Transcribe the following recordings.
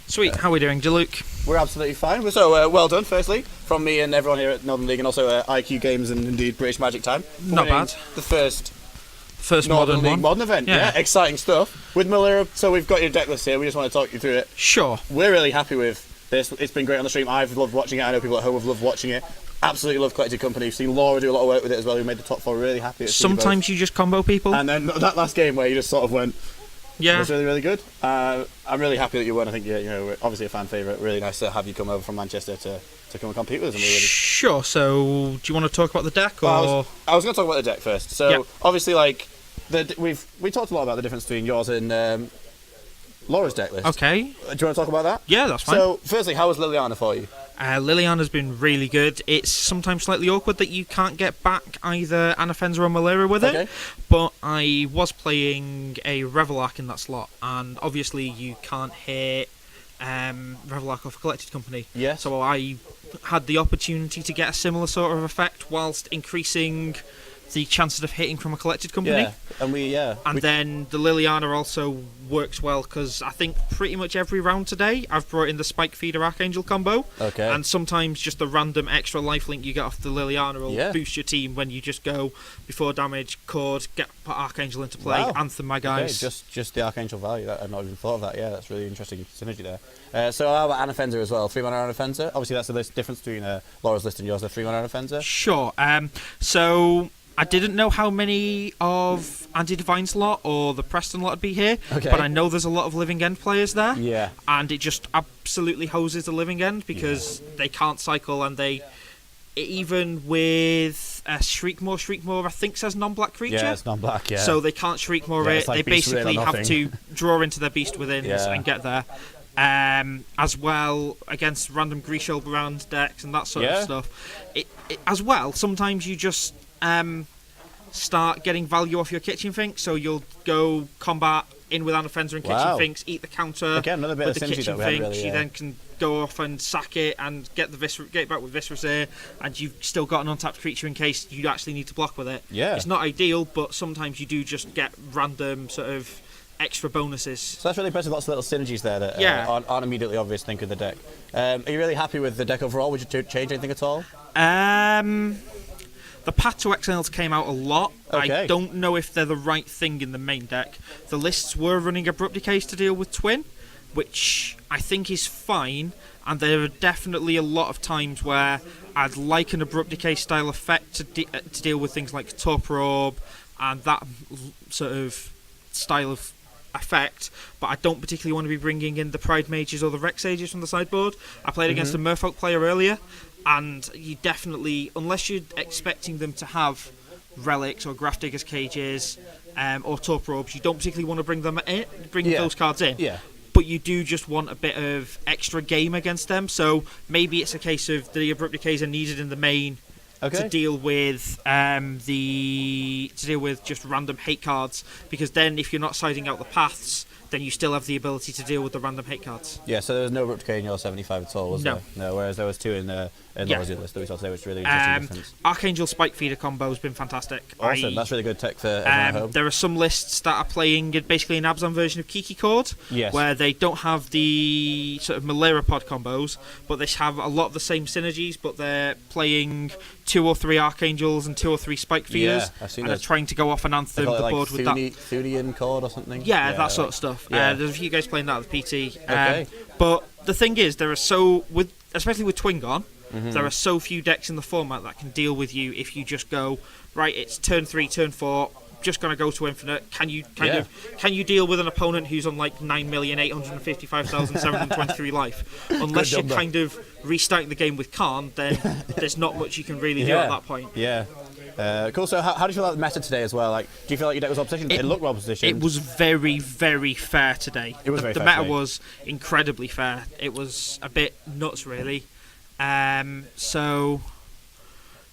Sweet. How are we doing, Luke? We're absolutely fine. So, well done, firstly, from me and everyone here at Northern League, and also IQ Games and indeed British Magic Time. Not bad. The first Northern League one. modern event. Yeah, exciting stuff. With Malira, so we've got your deck list here. We just want to talk you through it. Sure. We're really happy with this. It's been great on the stream. I've loved watching it. I know people at home have loved watching it. Absolutely love Collected Company. We've seen Laura do a lot of work with it as well. We made the top 4. Really happy. Sometimes you just combo people. And then that last game where you just sort of went. Yeah. It was really, really good. I'm really happy that you won. I think we're obviously a fan favourite. Really nice to have you come over from Manchester to come and compete with us. Sure. So, do you want to talk about the deck, or? Well, I was going to talk about the deck first. So, obviously, we talked a lot about the difference between yours and Laura's deck list. Okay. Do you want to talk about that? Yeah, that's fine. So, firstly, how was Liliana for you? Liliana's been really good. It's sometimes slightly awkward that you can't get back either Anafenza or Malira with it, but I was playing a Revelark in that slot, and obviously you can't hit Revelark off a Collected Company. Yes. So I had the opportunity to get a similar sort of effect whilst increasing the chances of hitting from a Collected Company. Yeah, and then the Liliana also works well because I think pretty much every round today I've brought in the Spike Feeder Archangel combo. Okay. And sometimes just the random extra lifelink you get off the Liliana will boost your team when you just go before damage, Cord, put Archangel into play, Anthem my guys. Okay, just the Archangel value. I've not even thought of that. Yeah, that's really interesting synergy there. So how about Anafenza as well? 3-mana Anafenza. Obviously that's the difference between Laura's list and yours. The 3-mana Anafenza. Sure. So I didn't know how many of Anti-Divine's lot or the Preston lot would be here, but I know there's a lot of Living End players there. Yeah. And it just absolutely hoses the Living End because they can't cycle, and even with Shriekmaw I think says non-black creature. Yeah, it's non-black, yeah. So they can't Shriekmaw it. Like they basically have to draw into their Beast Withins and get there. As well against random Grisha Brand decks and that sort of stuff. As well, sometimes you just start getting value off your Kitchen Finks, so you'll go combat in with Anafenza and Kitchen Finks, eat the counter. Again, another bit with of the synergy Kitchen that we had, Finks. really, You then can go off and sack it and get back with Viscera's and you've still got an untapped creature in case you actually need to block with it. Yeah. It's not ideal, but sometimes you do just get random sort of extra bonuses. So that's really impressive. Lots of little synergies there that aren't immediately obvious. Think of the deck. Are you really happy with the deck overall? Would you change anything at all? The Path to Exiles came out a lot. Okay. I don't know if they're the right thing in the main deck. The lists were running Abrupt Decays to deal with Twin, which I think is fine, and there are definitely a lot of times where I'd like an Abrupt Decay style effect to deal with things like Torpor Orb and that sort of style of effect, but I don't particularly want to be bringing in the Pride Mages or the Rex Sages from the sideboard. I played against a Merfolk player earlier, and you definitely, unless you're expecting them to have relics or Grafdigger's Cages or Torpor Orbs, you don't particularly want to bring those cards in. Yeah. But you do just want a bit of extra game against them, so maybe it's a case of the Abrupt Decays are needed in the main to deal with just random hate cards, because then if you're not siding out the paths, then you still have the ability to deal with the random hate cards. Yeah, so there was no Abrupt Decay in your 75 at all, was there? No, whereas there was 2 in Laura's list that we saw today, which is really interesting difference. Archangel Spike Feeder combo has been fantastic. Awesome, that's really good tech for everyone at home. There are some lists that are playing basically an Abzan version of Kiki Cord, where they don't have the sort of Malera pod combos, but they have a lot of the same synergies, but they're playing 2 or 3 Archangels and 2 or 3 Spike Feeders, and they're trying to go off an Anthem the board with that. Thudian Cord or something? Yeah, that sort of stuff. There's a few guys playing that with PT. Okay. But the thing is, especially with Twin gone, there are so few decks in the format that can deal with you if you just go, right, it's turn 3, turn 4, just going to go to infinite. Can you deal with an opponent who's on like 9,855,723 life? Unless you're kind of restarting the game with Khan, then there's not much you can really do at that point. Yeah. Cool. So how do you feel about the meta today as well? Like, do you feel like your deck was well positioned? It looked well positioned. It was very, very fair today. It was very fair. The meta was incredibly fair. It was a bit nuts, really. So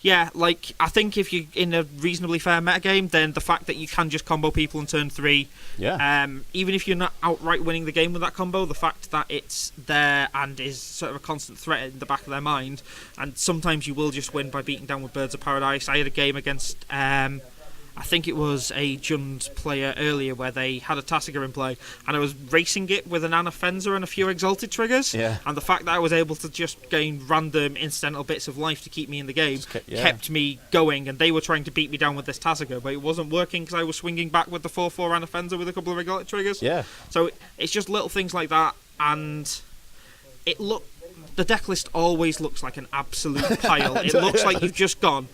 yeah, like, I think if you're in a reasonably fair metagame, then the fact that you can just combo people in turn 3, even if you're not outright winning the game with that combo, the fact that it's there and is sort of a constant threat in the back of their mind, and sometimes you will just win by beating down with Birds of Paradise. I had a game against I think it was a Jund player earlier where they had a Tasigur in play, and I was racing it with an Anna Fenza and a few Exalted triggers. Yeah. And the fact that I was able to just gain random incidental bits of life to keep me in the game kept me going, and they were trying to beat me down with this Tasigur, but it wasn't working because I was swinging back with the 4/4 Anna Fenza with a couple of Exalted triggers. Yeah. So it's just little things like that, and the deck list always looks like an absolute pile. It looks like you've just gone,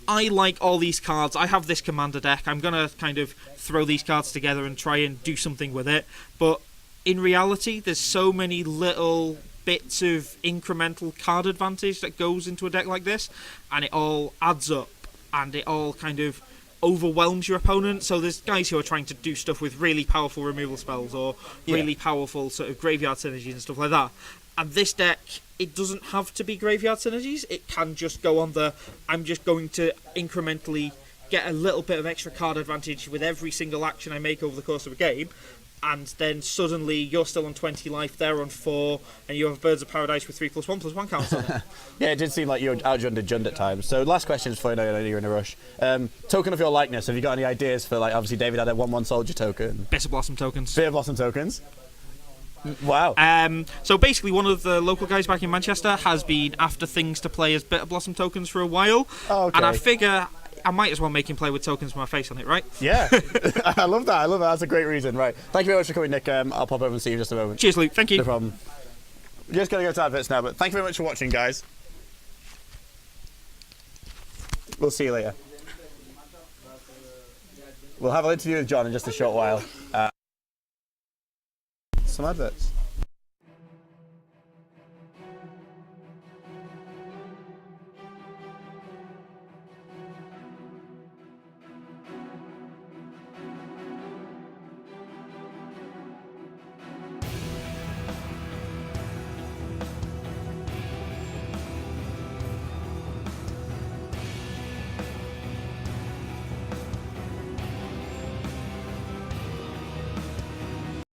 I like all these cards, I have this commander deck, I'm going to kind of throw these cards together and try and do something with it. But in reality, there's so many little bits of incremental card advantage that goes into a deck like this, and it all adds up, and it all kind of overwhelms your opponent. So there's guys who are trying to do stuff with really powerful removal spells or really powerful sort of graveyard synergies and stuff like that. And this deck, it doesn't have to be graveyard synergies. It can just go on I'm just going to incrementally get a little bit of extra card advantage with every single action I make over the course of a game. And then suddenly you're still on 20 life, they're on 4, and you have Birds of Paradise with 3+1/+1 counts on it. Yeah, it did seem like you were outjunded Jund at times. So last question before I know you're in a rush. Token of your likeness, have you got any ideas for, like, obviously David had a 1/1 soldier token. Bitter Blossom tokens. Bitter Blossom tokens. Wow. So basically, one of the local guys back in Manchester has been after things to play as Bitter Blossom tokens for a while. Oh, okay. And I figure I might as well make him play with tokens with my face on it, right? Yeah. I love that. That's a great reason. Right. Thank you very much for coming, Nick. I'll pop over and see you in just a moment. Cheers, Luke. Thank you. No problem. We're just going to go to adverts now, but thank you very much for watching, guys. We'll see you later. We'll have an interview with John in just a short while. Some adverts.